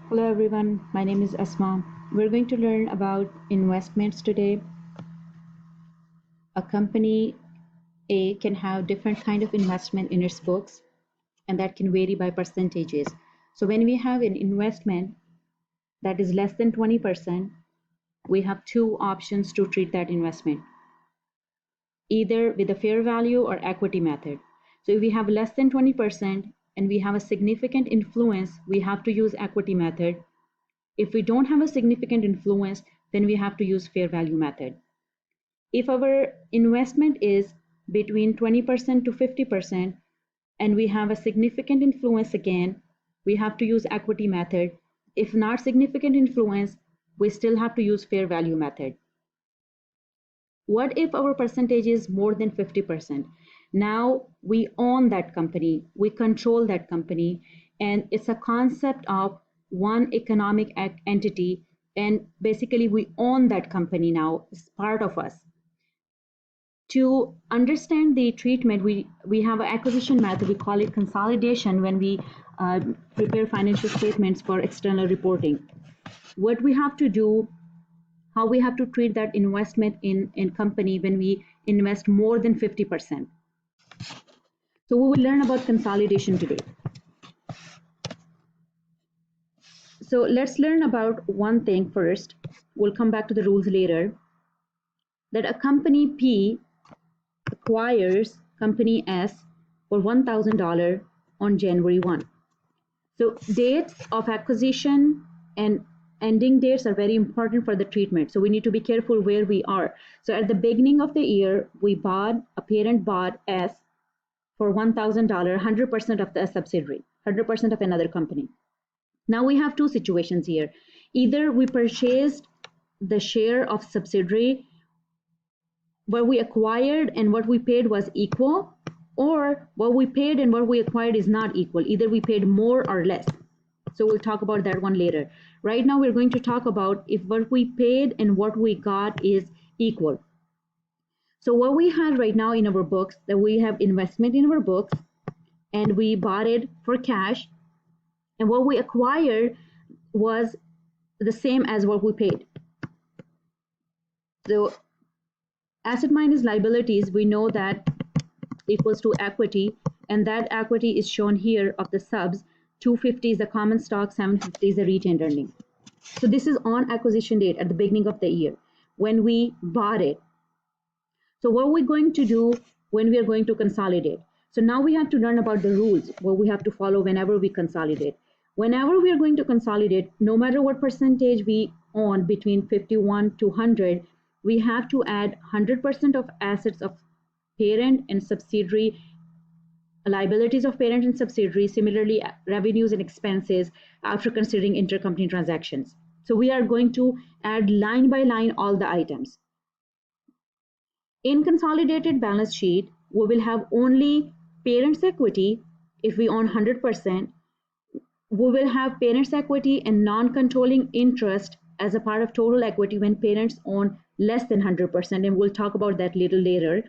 Hello everyone, my name is Asma. We're going to learn about investments today. A company A can have different kind of investment in its books and that can vary by percentages. So when we have an investment that is less than 20%, we have two options to treat that investment, either with a fair value or equity method. So if we have less than 20% and we have a significant influence, we have to use equity method. If we don't have a significant influence, then we have to use fair value method. If our investment is between 20% to 50% and we have a significant influence again, we have to use equity method. If not significant influence, we still have to use fair value method. What if our percentage is more than 50%? Now we own that company, we control that company, and it's a concept of one economic entity, and basically we own that company now, it's part of us. To understand the treatment, we have an acquisition method, we call it consolidation when we prepare financial statements for external reporting. What we have to do, how we have to treat that investment in company when we invest more than 50%. So we will learn about consolidation today. So let's learn about one thing first. We'll come back to the rules later. That a company P acquires company S for $1,000 on January 1. So dates of acquisition and ending dates are very important for the treatment. So we need to be careful where we are. So at the beginning of the year, a parent bought S for $1,000, 100% of the subsidiary, 100% of another company. Now we have two situations here. Either we purchased the share of subsidiary what we acquired and what we paid was equal, or what we paid and what we acquired is not equal. Either we paid more or less. So we'll talk about that one later. Right now we're going to talk about if what we paid and what we got is equal. So what we had right now in our books, that we have investment in our books and we bought it for cash, and what we acquired was the same as what we paid. So asset minus liabilities, we know that equals to equity, and that equity is shown here of the subs. 250 is the common stock, 750 is the retained earning. So this is on acquisition date at the beginning of the year when we bought it. So what we're going to do when we are going to consolidate. So now we have to learn about the rules, what we have to follow whenever we consolidate. Whenever we are going to consolidate, no matter what percentage we own between 51 to 100, we have to add 100% of assets of parent and subsidiary, liabilities of parent and subsidiary, similarly revenues and expenses after considering intercompany transactions. So we are going to add line by line all the items. In consolidated balance sheet, we will have only parent's equity if we own 100%. We will have parent's equity and non-controlling interest as a part of total equity when parents own less than 100%, and we'll talk about that a little later.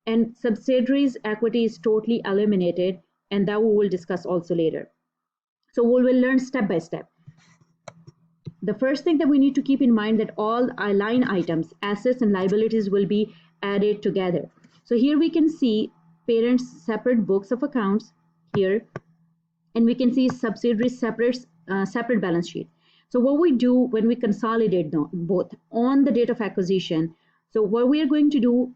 And subsidiaries equity is totally eliminated, and that we will discuss also later. So we will learn step by step. The first thing that we need to keep in mind that all our line items, assets and liabilities will be added together. So here we can see parents separate books of accounts here, and we can see subsidiaries separate balance sheet. So what we do when we consolidate both on the date of acquisition, so what we are going to do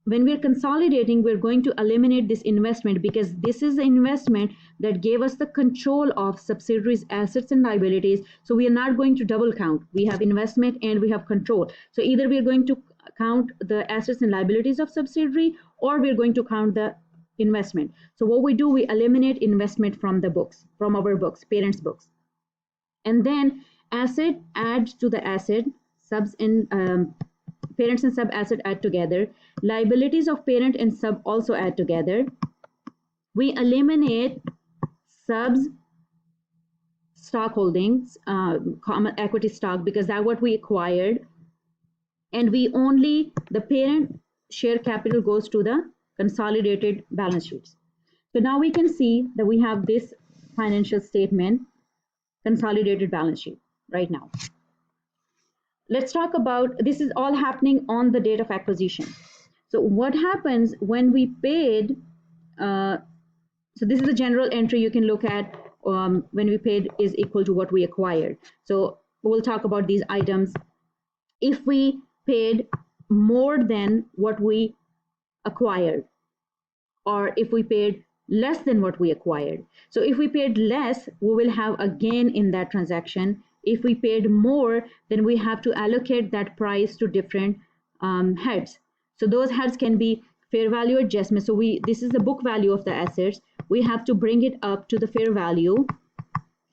when we're consolidating, we're going to eliminate this investment because this is the investment that gave us the control of subsidiaries assets and liabilities. So we are not going to double count. We have investment and we have control. So either we're going to count the assets and liabilities of subsidiary, or we're going to count the investment. So what we do, we eliminate investment from the books, from our books, parents' books. And then asset adds to the asset, subs and parents and sub asset add together. Liabilities of parent and sub also add together. We eliminate subs stock holdings, common equity stock, because that's what we acquired. And we only, the parent share capital goes to the consolidated balance sheets. So now we can see that we have this financial statement. consolidated balance sheet right now. Let's talk about, this is all happening on the date of acquisition. So what happens when we paid, so this is a general entry you can look at, when we paid is equal to what we acquired. So we'll talk about these items. If we paid more than what we acquired, or if we paid less than what we acquired. So if we paid less, we will have a gain in that transaction. If we paid more, then we have to allocate that price to different heads. So those heads can be fair value adjustment. So this is the book value of the assets. We have to bring it up to the fair value,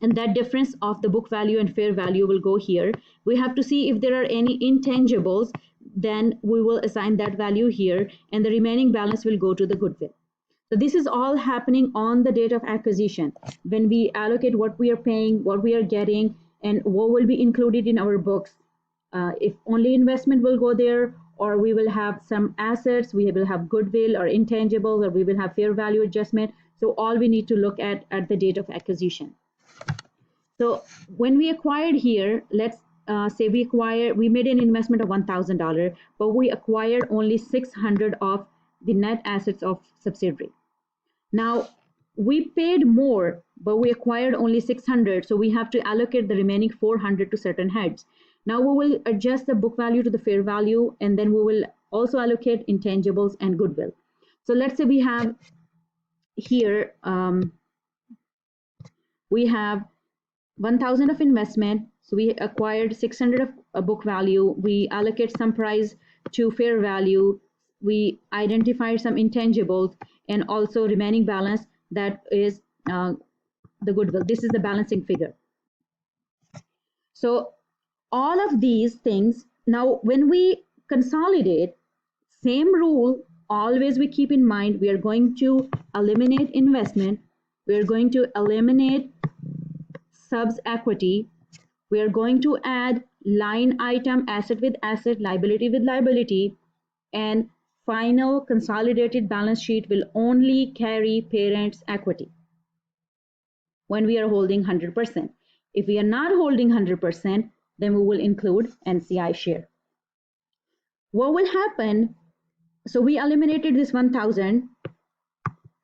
and that difference of the book value and fair value will go here. We have to see if there are any intangibles, then we will assign that value here, and the remaining balance will go to the goodwill. So this is all happening on the date of acquisition, when we allocate what we are paying, what we are getting, and what will be included in our books. If only investment will go there, or we will have some assets, we will have goodwill or intangibles, or we will have fair value adjustment. So all we need to look at the date of acquisition. So when we acquired here, let's say we made an investment of $1,000, but we acquired only 600 of the net assets of subsidiary. Now we paid more, but we acquired only 600, so we have to allocate the remaining 400 to certain heads. Now we will adjust the book value to the fair value, and then we will also allocate intangibles and goodwill. So let's say we have here, we have 1,000 of investment, so we acquired 600 of a book value, we allocate some price to fair value, we identified some intangibles, and also remaining balance, that is the goodwill. This is the balancing figure. So all of these things, now when we consolidate, same rule, always we keep in mind, we are going to eliminate investment, we are going to eliminate subs equity, we are going to add line item asset with asset, liability with liability, and final consolidated balance sheet will only carry parent's equity when we are holding 100%. If we are not holding 100%, then we will include NCI share. What will happen? So we eliminated this 1,000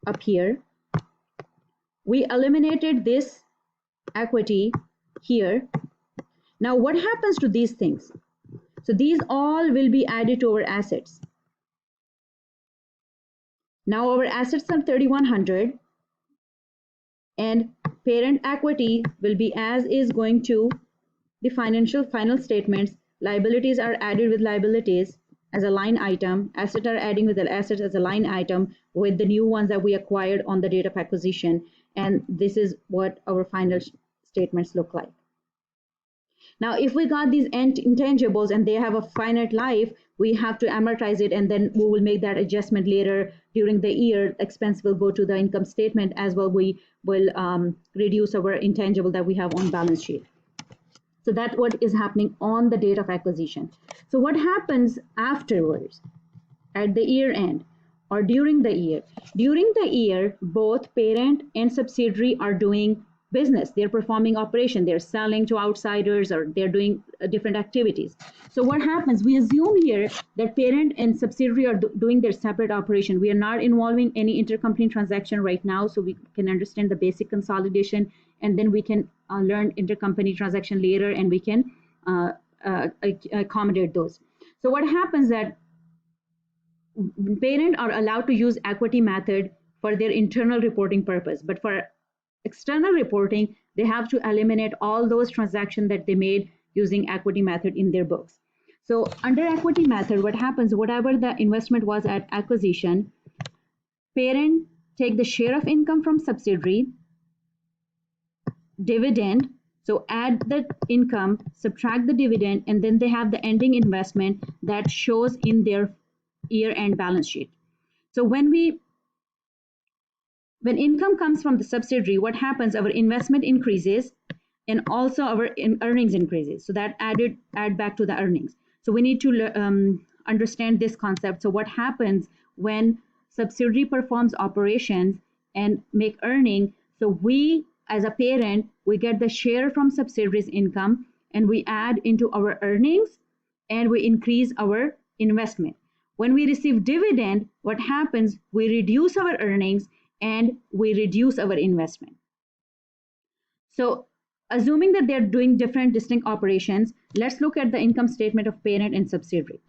up here. We eliminated this equity here. Now what happens to these things? So these all will be added to our assets. Now our assets are 3,100, and parent equity will be as is going to the financial final statements. Liabilities are added with liabilities as a line item. Assets are adding with the assets as a line item with the new ones that we acquired on the date of acquisition. And this is what our final statements look like. Now, if we got these intangibles and they have a finite life, we have to amortize it, and then we will make that adjustment later during the year. Expense will go to the income statement as well. We will reduce our intangible that we have on balance sheet. So that's what is happening on the date of acquisition. So what happens afterwards, at the year end or during the year? During the year, both parent and subsidiary are doing business. They're performing operation. They're selling to outsiders, or they're doing different activities. So what happens? We assume here that parent and subsidiary are doing their separate operation. We are not involving any intercompany transaction right now, so we can understand the basic consolidation, and then we can learn intercompany transaction later, and we can accommodate those. So what happens that parent are allowed to use equity method for their internal reporting purpose, but for external reporting, they have to eliminate all those transactions that they made using equity method in their books. So under equity method, what happens, whatever the investment was at acquisition, parent take the share of income from subsidiary, dividend, so add the income, subtract the dividend, and then they have the ending investment that shows in their year-end balance sheet. So when income comes from the subsidiary, what happens? Our investment increases, and also our earnings increases. So that add back to the earnings. So we need to understand this concept. So what happens when subsidiary performs operations and make earning? So we, as a parent, we get the share from subsidiaries income and we add into our earnings and we increase our investment. When we receive dividend, what happens? We reduce our earnings and we reduce our investment. So assuming that they're doing different distinct operations, let's look at the income statement of parent and subsidiary.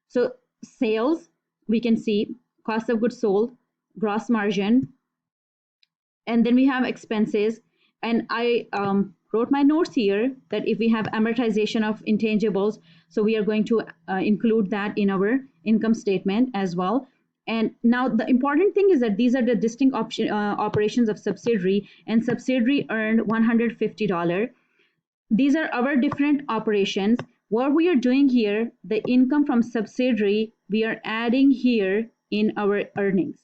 So sales, we can see cost of goods sold, gross margin, and then we have expenses. And I wrote my notes here that if we have amortization of intangibles, so we are going to include that in our income statement as well. And now the important thing is that these are the distinct operations of subsidiary, and subsidiary earned $150. These are our different operations. What we are doing here, the income from subsidiary, we are adding here in our earnings.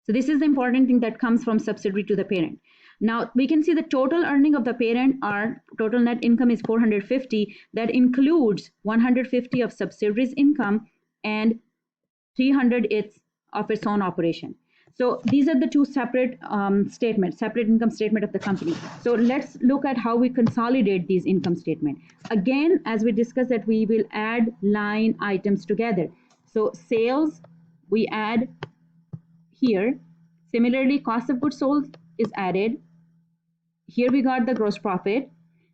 So this is the important thing that comes from subsidiary to the parent. Now we can see the total earning of the parent, our total net income is 450. That includes 150 of subsidiaries income and 300 it's of its own operation. So these are the two separate statements, separate income statement of the company. So let's look at how we consolidate these income statement. Again, as we discussed, that we will add line items together. So sales, we add here. Similarly, cost of goods sold is added. Here we got the gross profit.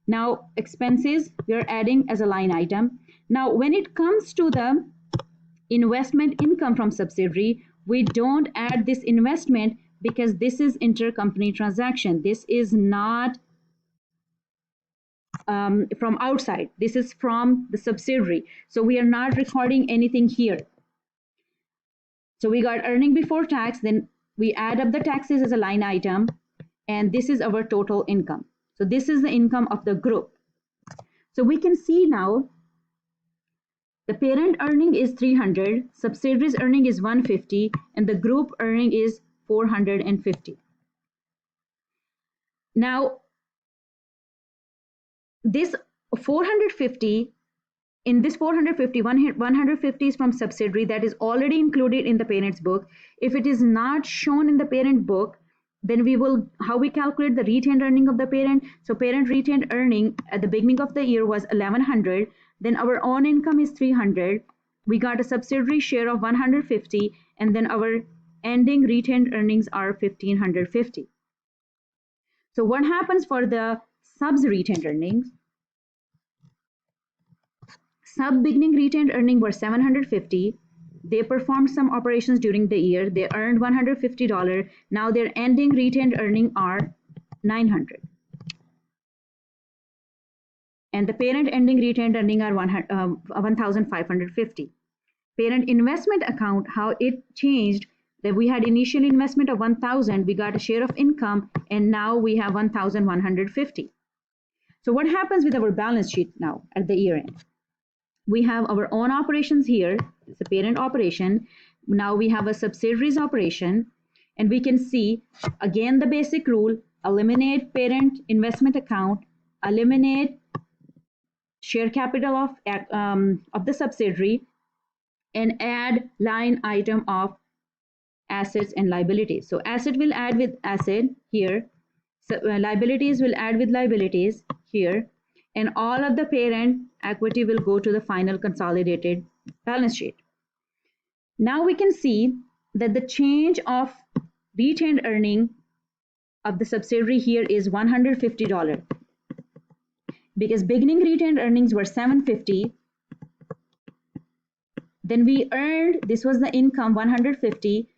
Now expenses, we are adding as a line item. Now when it comes to the investment income from subsidiary, we don't add this investment because this is intercompany transaction. This is not from outside. This is from the subsidiary. So we are not recording anything here. So we got earning before tax, then we add up the taxes as a line item, and this is our total income. So this is the income of the group. So we can see now the parent earning is 300, subsidiaries earning is 150, and the group earning is 450. Now, this 450, in this 450, 150 is from subsidiary, that is already included in the parent's book. If it is not shown in the parent book, then we will, how we calculate the retained earning of the parent. So parent retained earning at the beginning of the year was 1100. Then our own income is 300. We got a subsidiary share of 150, and then our ending retained earnings are 1550. So what happens for the subs retained earnings? Sub beginning retained earning were 750. They performed some operations during the year. They earned $150. Now their ending retained earning are 900. And the parent ending retained earning are 1,550. Parent investment account, how it changed, that we had initial investment of 1,000, we got a share of income, and now we have 1,150. So what happens with our balance sheet now at the year end? We have our own operations here, it's a parent operation. Now we have a subsidiaries operation, and we can see again the basic rule: eliminate parent investment account, eliminate share capital of the subsidiary, and add line item of assets and liabilities. So asset will add with asset here, so liabilities will add with liabilities here, and all of the parent equity will go to the final consolidated balance sheet. Now we can see that the change of retained earning of the subsidiary here is $150, because beginning retained earnings were 750. Then we earned, this was the income, 150,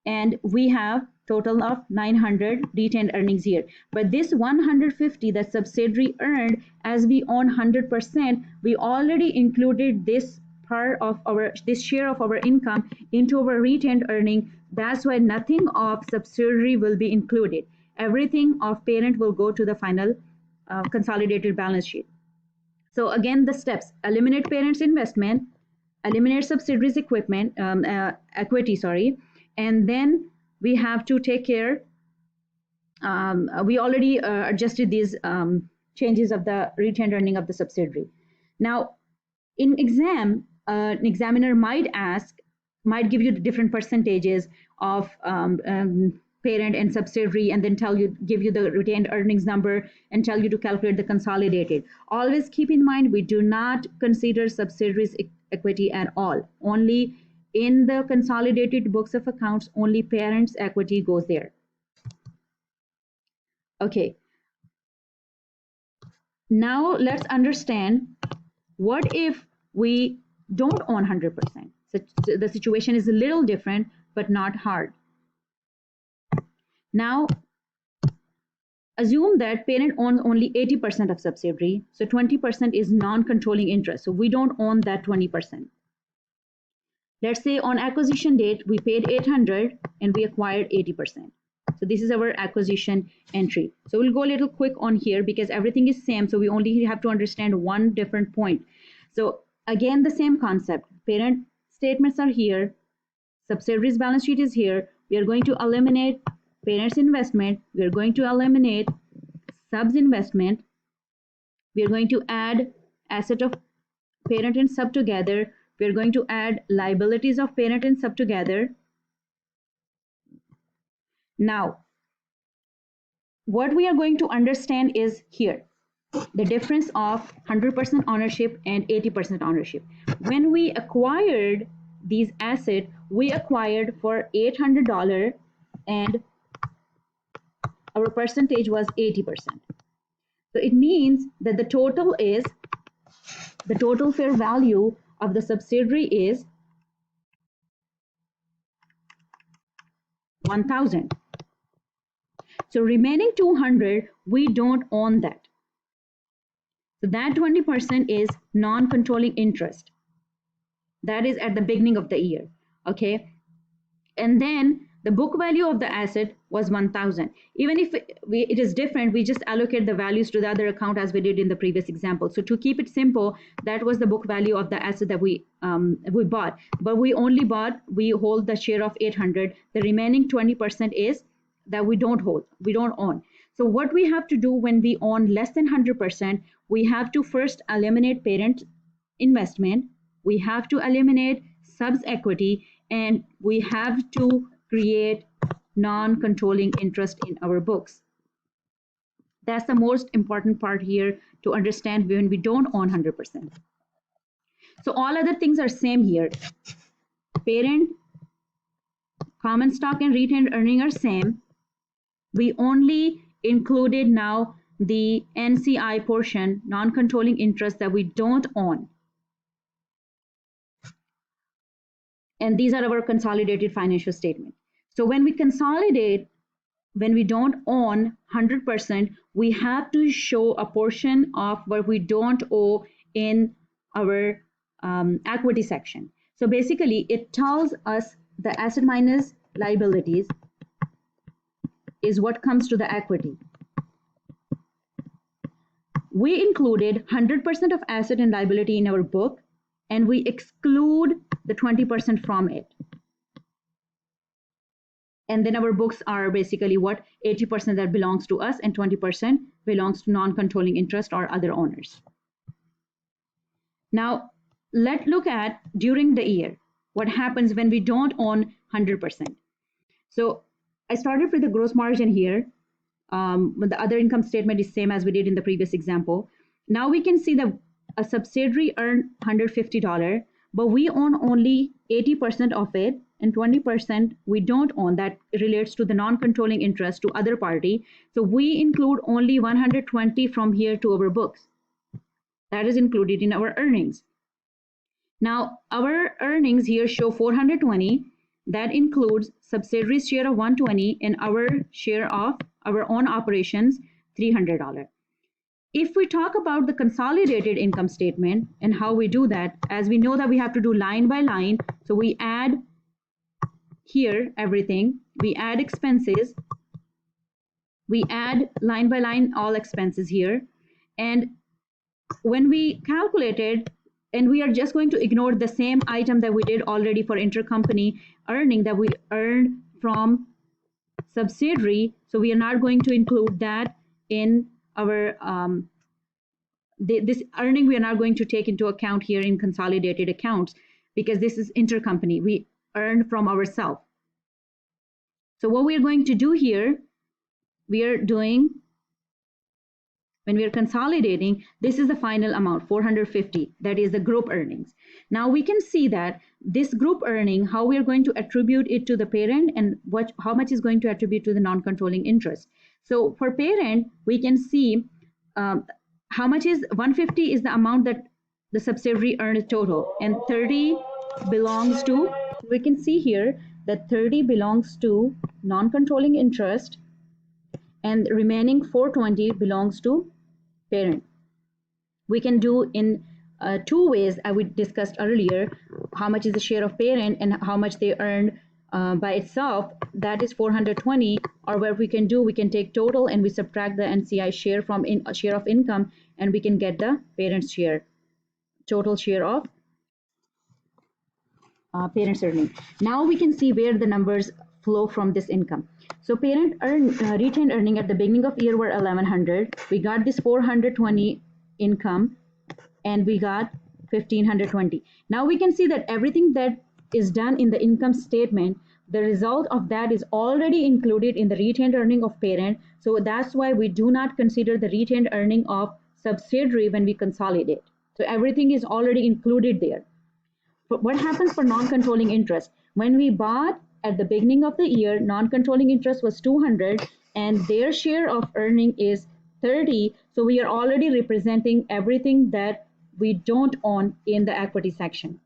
and we have total of 900 retained earnings here. But this 150 that subsidiary earned, as we own 100%, we already included this part of our, this share of our income into our retained earning. That's why nothing of subsidiary will be included. Everything of parent will go to the final consolidated balance sheet. So again, the steps: eliminate parent's investment, eliminate subsidiaries equipment, equity, sorry, and then we have to take care. We already adjusted these changes of the retained earning of the subsidiary. Now, in exam, an examiner might ask, might give you different percentages of parent and subsidiary, and then give you the retained earnings number and tell you to calculate the consolidated. Always keep in mind, we do not consider subsidiaries equity at all. Only in the consolidated books of accounts, only parent's equity goes there. Okay. Now let's understand, what if we don't own 100%? So the situation is a little different, but not hard. Now, assume that parent owns only 80% of subsidiary, so 20% is non-controlling interest. So we don't own that 20%. Let's say on acquisition date, we paid 800 and we acquired 80%. So this is our acquisition entry. So we'll go a little quick on here because everything is same. So we only have to understand one different point. So again, the same concept. Parent statements are here. Subsidiaries balance sheet is here. We are going to eliminate parent's investment. We are going to eliminate sub's investment. We are going to add asset of parent and sub together. We are going to add liabilities of parent and sub together. Now, what we are going to understand is here, the difference of 100% ownership and 80% ownership. When we acquired these assets, we acquired for $800 and our percentage was 80%. So it means that the total fair value of the subsidiary is 1,000. So remaining 200, we don't own that. So that 20% is non-controlling interest. That is at the beginning of the year, okay? And then the book value of the asset was 1,000. Even if it is different, we just allocate the values to the other account as we did in the previous example. So to keep it simple, that was the book value of the asset that we bought. But we hold the share of 800. The remaining 20% is that we don't hold, we don't own. So what we have to do when we own less than 100%, we have to first eliminate parent investment, we have to eliminate subs equity, and we have to create non-controlling interest in our books. That's the most important part here to understand when we don't own 100%. So all other things are same here. Parent, common stock and retained earning are same. We only included now the NCI portion, non-controlling interest, that we don't own. And these are our consolidated financial statements. So when we consolidate, when we don't own 100%, we have to show a portion of what we don't owe in our equity section. So basically, it tells us the asset minus liabilities is what comes to the equity. We included 100% of asset and liability in our book, and we exclude the 20% from it. And then our books are basically what? 80% that belongs to us and 20% belongs to non-controlling interest or other owners. Now, let's look at during the year, what happens when we don't own 100%. So I started with the gross margin here. But the other income statement is same as we did in the previous example. Now we can see that a subsidiary earned $150, but we own only 80% of it, and 20% we don't own. That relates to the non-controlling interest to other party. So we include only 120 from here to our books. That is included in our earnings. Now our earnings here show 420. That includes subsidiary's share of 120 and our share of our own operations, $300. If we talk about the consolidated income statement and how we do that, as we know that we have to do line by line, so we add here everything, we add expenses, we add line by line all expenses here, and when we calculated, and we are just going to ignore the same item that we did already for intercompany earning that we earned from subsidiary. So we are not going to include that in our, this earning we are not going to take into account here in consolidated accounts because this is intercompany. We earned from ourselves. So what we are going to do here, we are doing, when we are consolidating, this is the final amount, 450. That is the group earnings. Now we can see that this group earning, how we are going to attribute it to the parent and how much is going to attribute to the non-controlling interest. So for parent, we can see how much is 150 is the amount that the subsidiary earned total, and 30 belongs to, we can see here that 30 belongs to non-controlling interest and remaining 420 belongs to parent. We can do in two ways, I would discussed earlier, how much is the share of parent and how much they earned by itself, that is 420. Or what we can do, we can take total and we subtract the NCI share from share of income, and we can get the parent's share, total share of parent's earning. Now we can see where the numbers flow from this income. So parent retained earning at the beginning of year were 1100. We got this 420 income and we got 1520. Now we can see that everything that is done in the income statement, the result of that is already included in the retained earning of parent. So that's why we do not consider the retained earning of subsidiary when we consolidate. So everything is already included there. But what happens for non-controlling interest? When we bought at the beginning of the year, non-controlling interest was 200 and their share of earning is 30. So we are already representing everything that we don't own in the equity section.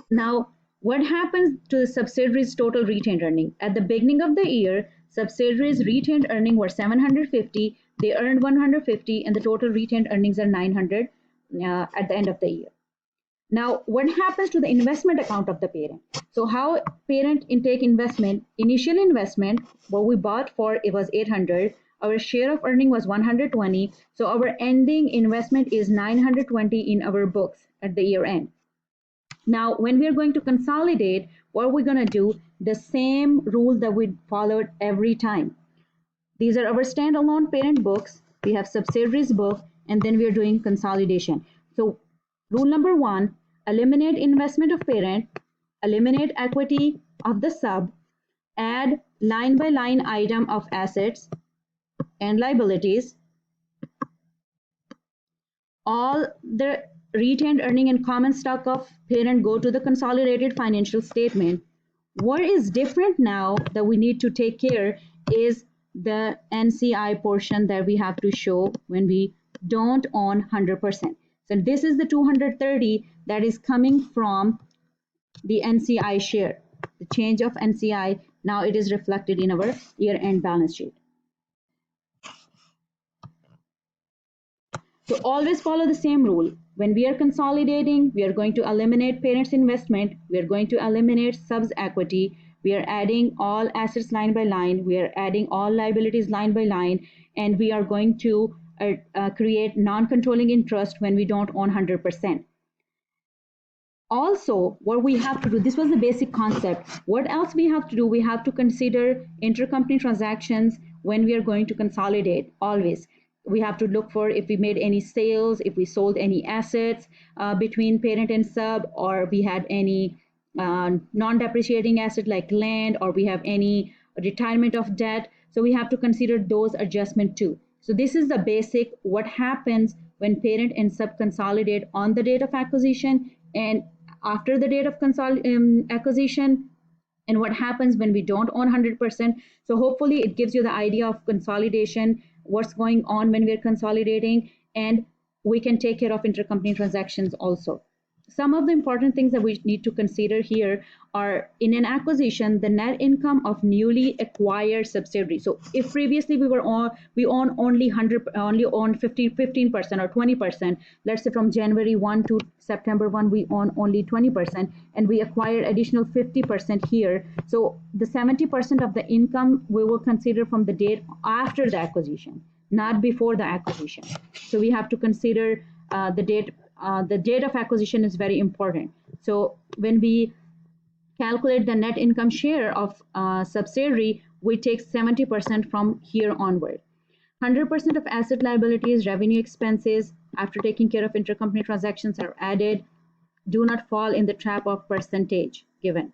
Now, what happens to the subsidiaries' total retained earning? At the beginning of the year, subsidiaries' retained earning were 750. They earned 150 and the total retained earnings are 900 at the end of the year. Now, what happens to the investment account of the parent? So how parent intake investment, initial investment, what we bought for, it was 800. Our share of earning was 120. So our ending investment is 920 in our books at the year end. Now, when we are going to consolidate, what we're going to do, the same rule that we followed every time. These are our standalone parent books. We have subsidiaries book, and then we are doing consolidation. So rule number one, eliminate investment of parent, eliminate equity of the sub, add line by line item of assets and liabilities. All the retained earning and common stock of parent go to the consolidated financial statement. What is different now that we need to take care is the NCI portion that we have to show when we don't own 100%. So this is the 230 that is coming from the NCI share. The change of NCI, now it is reflected in our year-end balance sheet. So always follow the same rule. When we are consolidating, we are going to eliminate parent's investment. We are going to eliminate subs equity. We are adding all assets line by line. We are adding all liabilities line by line. And we are going to create non-controlling interest when we don't own 100%. Also, what we have to do, this was the basic concept. What else we have to do? We have to consider intercompany transactions when we are going to consolidate, always. We have to look for if we made any sales, if we sold any assets between parent and sub, or we had any non-depreciating asset like land, or we have any retirement of debt. So we have to consider those adjustments too. So this is the basic, what happens when parent and sub consolidate on the date of acquisition and after the date of acquisition, and what happens when we don't own 100%. So hopefully it gives you the idea of consolidation, what's going on when we're consolidating, and we can take care of intercompany transactions also. Some of the important things that we need to consider here are, in an acquisition, the net income of newly acquired subsidiary. So if previously we own only 15% or 20%, let's say from January 1 to September 1, we own only 20%, and we acquired additional 50% here. So the 70% of the income we will consider from the date after the acquisition, not before the acquisition. So we have to consider the date. The date of acquisition is very important. So when we calculate the net income share of subsidiary, we take 70% from here onward. 100% of asset liabilities, revenue expenses, after taking care of intercompany transactions are added. Do not fall in the trap of percentage given.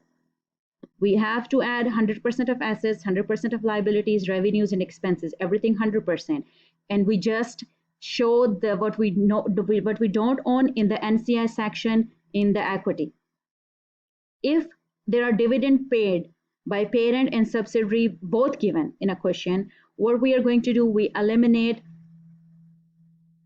We have to add 100% of assets, 100% of liabilities, revenues, and expenses, everything 100%. And we just show what we know, what we don't own in the NCI section in the equity. If there are dividend paid by parent and subsidiary both given in a question, what we are going to do, we eliminate,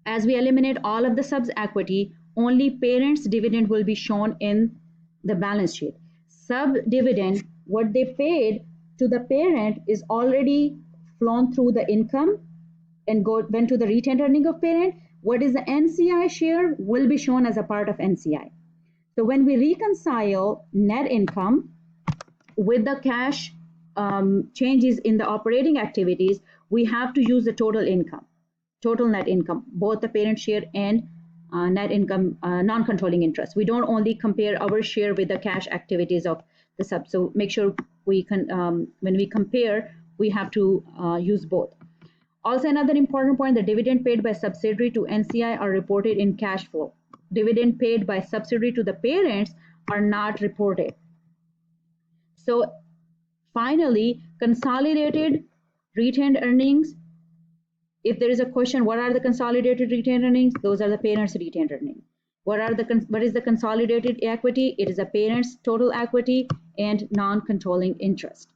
as we eliminate all of the subs equity, only parent's dividend will be shown in the balance sheet. Sub dividend, what they paid to the parent is already flown through the income and went to the retained earning of parent. What is the NCI share will be shown as a part of NCI. So when we reconcile net income with the cash changes in the operating activities, we have to use the total income, total net income, both the parent share and net income, non-controlling interest. We don't only compare our share with the cash activities of the sub. So make sure we can, when we compare, we have to use both. Also, another important point, the dividend paid by subsidiary to NCI are reported in cash flow. Dividend paid by subsidiary to the parents are not reported. So finally, consolidated retained earnings. If there is a question, what are the consolidated retained earnings? Those are the parents' retained earnings. What is the consolidated equity? It is a parent's total equity and non-controlling interest.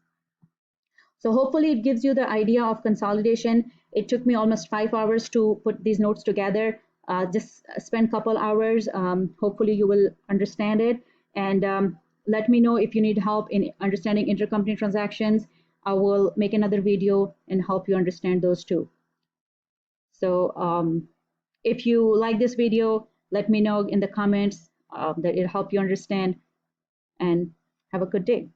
So hopefully it gives you the idea of consolidation. It took me almost 5 hours to put these notes together. Just spend a couple hours. Hopefully you will understand it. And let me know if you need help in understanding intercompany transactions. I will make another video and help you understand those too. So if you like this video, let me know in the comments that it'll help you understand, and have a good day.